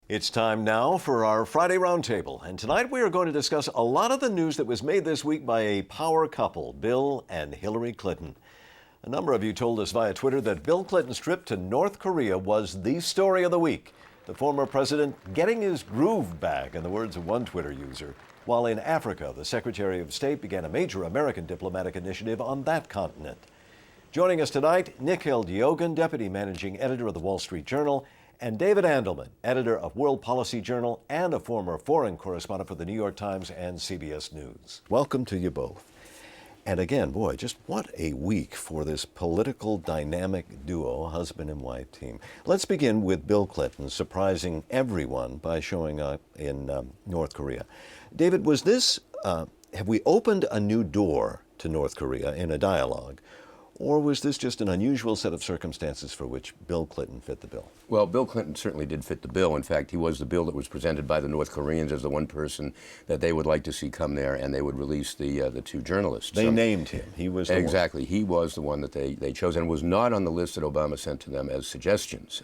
It's time now for our Friday Roundtable, and tonight we are going to discuss a lot of the news that was made this week by a power couple, Bill and Hillary Clinton. A number of you told us via Twitter that Bill Clinton's trip to North Korea was the story of the week. The former president getting his groove back, in the words of one Twitter user, while in Africa, the Secretary of State began a major American diplomatic initiative on that continent. Joining us tonight, Nikhil Deogun, Deputy Managing Editor of the Wall Street Journal, and David Andelman, editor of World Policy Journal and a former foreign correspondent for the New York Times and CBS News. Welcome to you both. And again, boy, just what a week for this political dynamic duo, husband and wife team. Let's begin with Bill Clinton surprising everyone by showing up in North Korea. David, was this, have we opened a new door to North Korea in a dialogue? Or was this just an unusual set of circumstances for which Bill Clinton fit the bill? Well, Bill Clinton certainly did fit the bill. In fact, he was the bill that was presented by the North Koreans as the one person that they would like to see come there, and they would release the two journalists. They named him. He was the exactly. one. He was the one that they chose, and was not on the list that Obama sent to them as suggestions.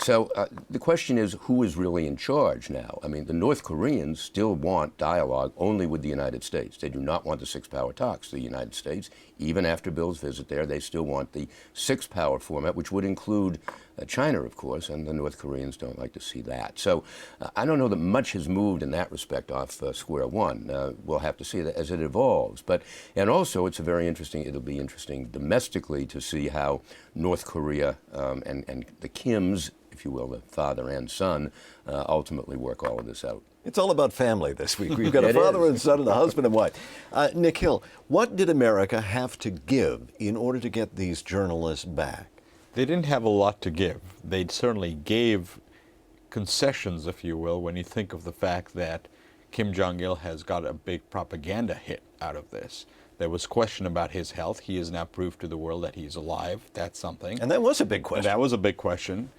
So the question is, who is really in charge now? I mean, the North Koreans still want dialogue only with the United States. They do not want the six-power talks. The United States, even after Bill's visit there, they still want the six-power format, which would include China, of course, and the North Koreans don't like to see that. So I don't know that much has moved in that respect off square one. We'll have to see that as it evolves. And also, it'll be interesting domestically to see how North Korea and the Kims, if you will, the father and son, ultimately work all of this out. It's all about family this week. We've got a father and son and a husband and wife. Nikhil, what did America have to give in order to get these journalists back? They didn't have a lot to give. They certainly gave concessions, if you will, when you think of the fact that Kim Jong-il has got a big propaganda hit out of this. There was question about his health. He has now proved to the world that he's alive. That's something. And that was a big question. That was a big question.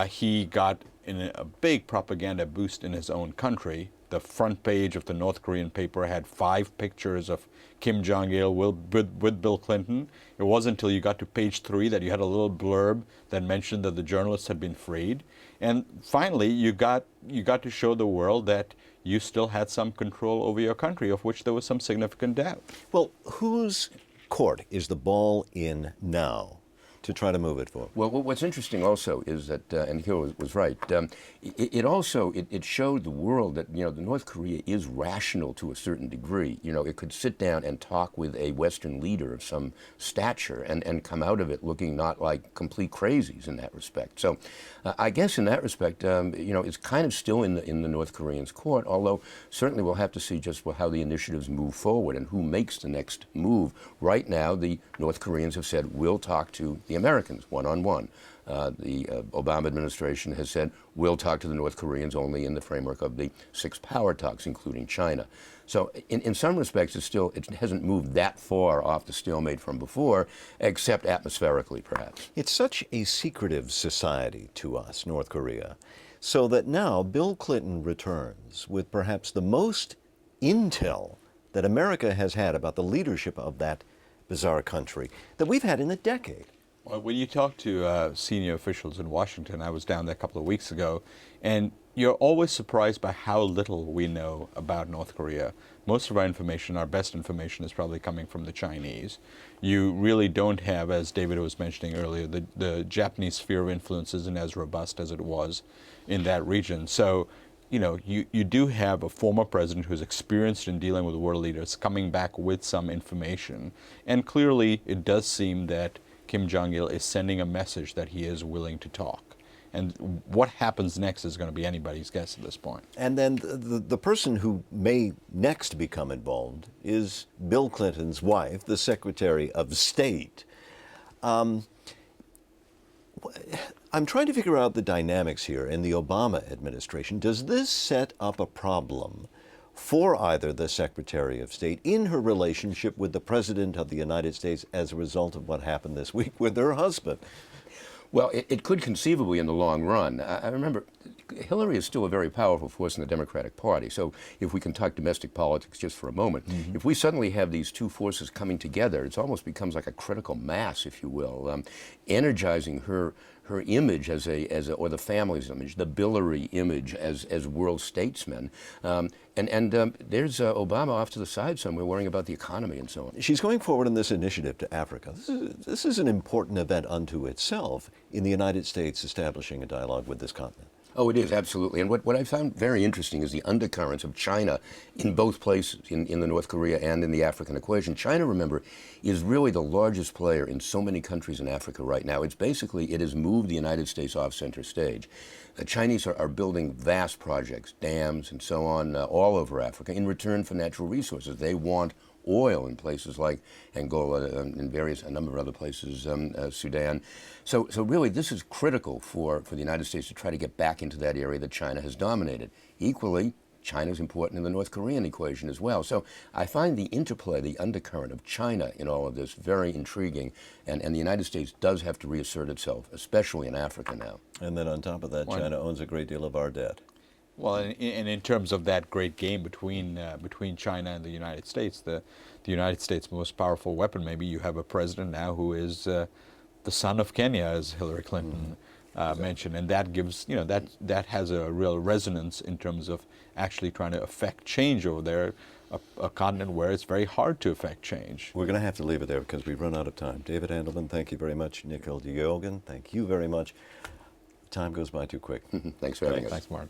He got a big propaganda boost in his own country. The front page of the North Korean paper had 5 pictures of Kim Jong-il with Bill Clinton. It wasn't until you got to page 3 that you had a little blurb that mentioned that the journalists had been freed. And finally, you got to show the world that you still had some control over your country, of which there was some significant doubt. Well, whose court is the ball in now to try to move it forward? Well, what's interesting also is that, and Nikhil was right, it showed the world that, the North Korea is rational to a certain degree. It could sit down and talk with a Western leader of some stature and come out of it looking not like complete crazies in that respect. So I guess in that respect, it's kind of still in the North Koreans' court, although certainly we'll have to see just how the initiatives move forward and who makes the next move. Right now, the North Koreans have said, we'll talk to the Americans one-on-one. The Obama administration has said, we'll talk to the North Koreans only in the framework of the 6 power talks, including China. So in some respects, it hasn't moved that far off the stalemate from before, except atmospherically, perhaps. It's such a secretive society to us, North Korea, so that now Bill Clinton returns with perhaps the most intel that America has had about the leadership of that bizarre country that we've had in a decade. Well, when you talk to senior officials in Washington, I was down there a couple of weeks ago, and you're always surprised by how little we know about North Korea. Most of our information, our best information, is probably coming from the Chinese. You really don't have, as David was mentioning earlier, the Japanese sphere of influence isn't as robust as it was in that region. So, you do have a former president who's experienced in dealing with world leaders coming back with some information. And clearly, it does seem that Kim Jong-il is sending a message that he is willing to talk. And what happens next is going to be anybody's guess at this point. And then the person who may next become involved is Bill Clinton's wife, the Secretary of State. I'm trying to figure out the dynamics here in the Obama administration. Does this set up a problem for either the Secretary of State in her relationship with the President of the United States as a result of what happened this week with her husband? Well, it could conceivably in the long run. I remember Hillary is still a very powerful force in the Democratic Party. So if we can talk domestic politics just for a moment, if we suddenly have these two forces coming together, it almost becomes like a critical mass, if you will, energizing her her image as a or the family's image, the Billary image as world statesmen. There's Obama off to the side somewhere worrying about the economy and so on. She's going forward in this initiative to Africa. This is an important event unto itself in the United States establishing a dialogue with this continent. Oh, it is, absolutely. And what I found very interesting is the undercurrents of China in both places, in the North Korea and in the African equation. China, remember, is really the largest player in so many countries in Africa right now. It has moved the United States off center stage. The Chinese are building vast projects, dams and so on, all over Africa in return for natural resources. They want oil in places like Angola and a number of other places, Sudan. So really this is critical for the United States to try to get back into that area that China has dominated. Equally, China is important in the North Korean equation as well. So I find the interplay, the undercurrent of China in all of this very intriguing, and the United States does have to reassert itself, especially in Africa now. And then on top of that, China owns a great deal of our debt. Well, and in terms of that great game between China and the United States, the United States' most powerful weapon, maybe you have a president now who is the son of Kenya, as Hillary Clinton mentioned, and that gives, that has a real resonance in terms of actually trying to affect change over there, a continent where it's very hard to affect change. We're going to have to leave it there because we've run out of time. David Andelman, thank you very much. Nikhil Deogun, thank you very much. Time goes by too quick. Thanks for having us. Thanks, Mark.